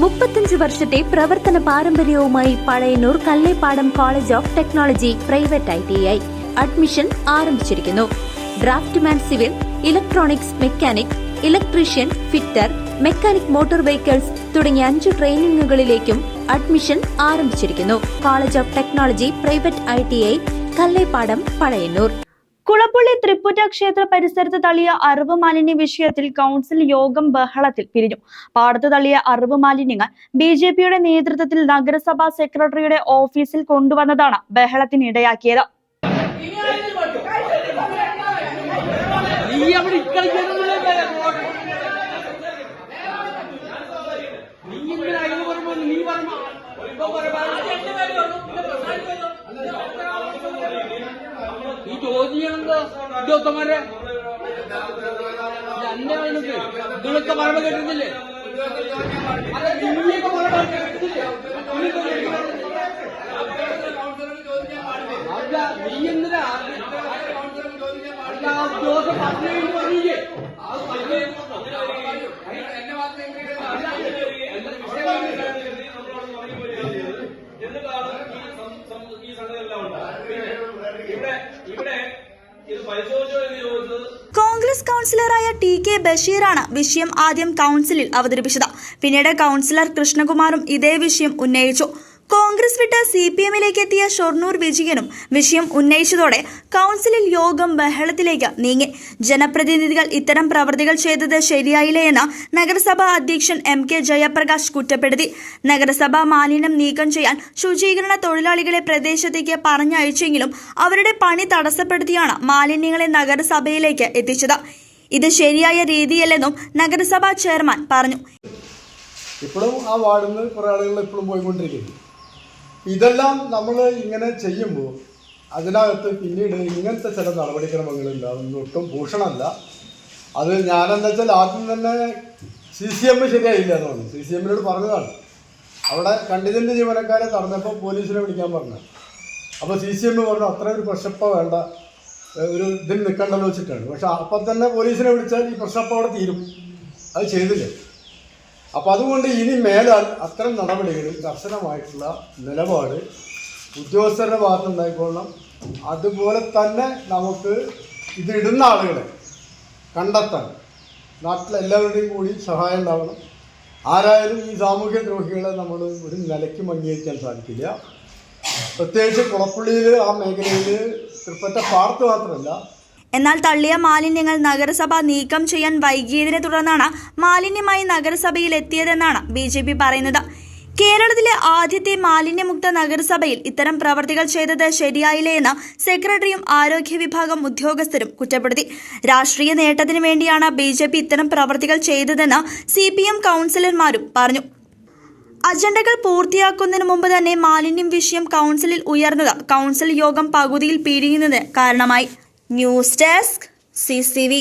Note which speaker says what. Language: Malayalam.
Speaker 1: 35 വർഷത്തെ പ്രവർത്തന പാരമ്പര്യവുമായി Pazhayannur Kallepadam college of technology private ITI admission ആരംഭിച്ചിരിക്കുന്നു. Draftman civil, electronics mechanic, electrician, fitter, mechanic motor vehicles തുടങ്ങിയ 5 ട്രെയിനിങ്ങുകളിലേക്കും അഡ്മിഷൻ ആരംഭിച്ചിരിക്കുന്നു. College of technology private ITI Kallepadam, Pazhayannur.
Speaker 2: Kulappully Thripputta ക്ഷേത്ര പരിസരത്ത് തള്ളിയ അറിവ് മാലിന്യ വിഷയത്തിൽ കൗൺസിൽ യോഗം ബഹളത്തിൽ പിരിഞ്ഞു. പാടത്ത് തള്ളിയ അറിവ് മാലിന്യങ്ങൾ BJPയുടെ നേതൃത്വത്തിൽ നഗരസഭാ സെക്രട്ടറിയുടെ ഓഫീസിൽ കൊണ്ടുവന്നതാണ് ബഹളത്തിനിടയാക്കിയത്.
Speaker 3: ഈ ചോദ്യമാണെന്തോ ഉദ്യോഗസ്ഥന്മാരെ നിങ്ങളൊക്കെ മറവ് കേട്ടിട്ടില്ലേ? നീ എന്തിനാ ഉദ്യോഗസ്ഥ പറഞ്ഞില്ലേ?
Speaker 2: കോൺഗ്രസ് കൗൺസിലറായ TK ബഷീറാണ് വിഷയം ആദ്യം കൗൺസിലിൽ അവതരിപ്പിച്ചത്. പിന്നീട് കൗൺസിലർ കൃഷ്ണകുമാറും ഇതേ വിഷയം ഉന്നയിച്ചു. കോൺഗ്രസ് വിട്ട് CPMലേക്ക് എത്തിയ ഷൊർണൂർ വിജയനും വിഷയം ഉന്നയിച്ചതോടെ കൗൺസിലിൽ യോഗം ബഹളത്തിലേക്ക് നീങ്ങി. ജനപ്രതിനിധികൾ ഇത്തരം പ്രവൃത്തികൾ ചെയ്തത് ശരിയായില്ല എന്ന് നഗരസഭാ അധ്യക്ഷൻ MK ജയപ്രകാശ് കുറ്റപ്പെടുത്തി. നഗരസഭ മാലിന്യം നീക്കം ചെയ്യാൻ ശുചീകരണ തൊഴിലാളികളെ പ്രദേശത്തേക്ക് പറഞ്ഞയച്ചെങ്കിലും അവരുടെ പണി തടസ്സപ്പെടുത്തിയാണ് മാലിന്യങ്ങളെ നഗരസഭയിലേക്ക് എത്തിച്ചത്. ഇത് ശരിയായ രീതിയല്ലെന്നും നഗരസഭാ ചെയർമാൻ പറഞ്ഞു.
Speaker 4: ഇപ്പോഴും ആ വാർഡിൽ നിന്ന് കുറേ ആളുകൾ ഇപ്പോഴും പോയിക്കൊണ്ടിരിക്കുന്നു. ഇതെല്ലാം നമ്മൾ ഇങ്ങനെ ചെയ്യുമ്പോൾ അതിനകത്ത് പിന്നീട് ഇങ്ങനത്തെ ചില നടപടിക്രമങ്ങളില്ല. അതൊന്നും ഒട്ടും ഭൂഷണമല്ല. അത് ഞാനെന്താ വെച്ചാൽ ആദ്യം തന്നെ CCM ശരിയായില്ല എന്ന് പറഞ്ഞു. CCMനോട് പറഞ്ഞതാണ്. അവിടെ കണ്ടിജൻ്റ് ജീവനക്കാരെ തടഞ്ഞപ്പോൾ പോലീസിനെ വിളിക്കാൻ പറഞ്ഞു. അപ്പോൾ CCM പറഞ്ഞു അത്ര ഒരു പ്രശ്നപ്പ വേണ്ട, ഒരു ഇതിൽ നിൽക്കണ്ടെന്ന് വെച്ചിട്ടാണ്. പക്ഷെ അപ്പം തന്നെ പോലീസിനെ വിളിച്ചാൽ ഈ പ്രശ്നപ്പം അവിടെ തീരും. അത് ചെയ്തില്ല. അപ്പോൾ അതുകൊണ്ട് ഇനി മേലാൽ അത്തരം നടപടികളിൽ കർശനമായിട്ടുള്ള നിലപാട് ഉദ്യോഗസ്ഥരുടെ ഭാഗത്തുണ്ടായിക്കൊള്ളണം. അതുപോലെ തന്നെ നമുക്ക് ഇതിടുന്ന ആളുകളെ കണ്ടെത്താൻ നാട്ടിലെല്ലാവരുടെയും കൂടി സഹായം ഉണ്ടാവണം. ആരായാലും ഈ സാമൂഹ്യ ദ്രോഹികളെ നമ്മൾ ഒരു നിലയ്ക്കും അംഗീകരിക്കാൻ സാധിക്കില്ല. പ്രത്യേകിച്ച് കുളപ്പള്ളിയിൽ ആ മേഖലയിൽ തൃപ്പറ്റ പാടത്ത് മാത്രമല്ല.
Speaker 2: എന്നാൽ തള്ളിയ മാലിന്യങ്ങൾ നഗരസഭ നീക്കം ചെയ്യാൻ വൈകിയതിനെ തുടർന്നാണ് മാലിന്യമായി നഗരസഭയിൽ എത്തിയതെന്നാണ് BJP പറയുന്നത്. കേരളത്തിലെ ആദ്യത്തെ മാലിന്യമുക്ത നഗരസഭയിൽ ഇത്തരം പ്രവർത്തികൾ ചെയ്തത് ശരിയായില്ലേ എന്ന് സെക്രട്ടറിയും ആരോഗ്യ വിഭാഗം ഉദ്യോഗസ്ഥരും കുറ്റപ്പെടുത്തി. രാഷ്ട്രീയ നേട്ടത്തിനു വേണ്ടിയാണ് BJP ഇത്തരം പ്രവർത്തികൾ ചെയ്തതെന്ന് CPM കൗൺസിലർമാരും പറഞ്ഞു. അജണ്ടകൾ പൂർത്തിയാക്കുന്നതിന് മുമ്പ് തന്നെ മാലിന്യം വിഷയം കൗൺസിലിൽ ഉയർന്നത് കൗൺസിൽ യോഗം പകുതിയിൽ പിരിയുന്നതിന് കാരണമായി. News desk CCV.